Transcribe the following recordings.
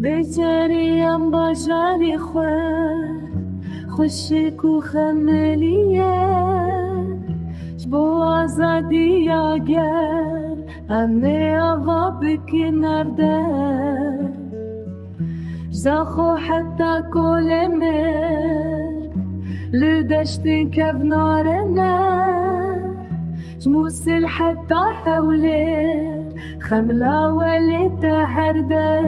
بجریم بجاری خوشک و خملیه جبو آزادی اگر همه آوا بکنرده جزاخو حتی کلمه لدشت كف نارنا جموسل حتى حولي خملة وليت حردة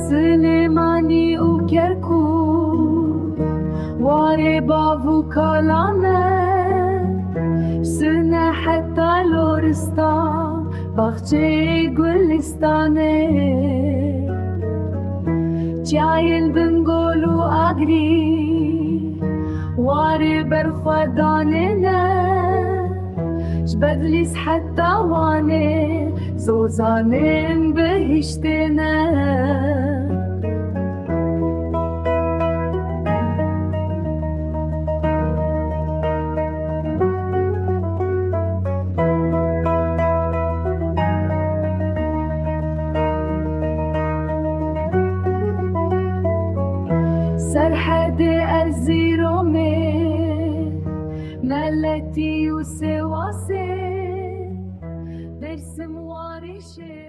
سليماني وكركوك واري بابو کالانه سنه حتی لورستان باغچه گلستانه جایل بنگول و آگری واري برخدانه نه جبدلیس حتی وانه زوزانه بهشتنه سرحد الزيرومي ملتي وسواسي برسم وارشي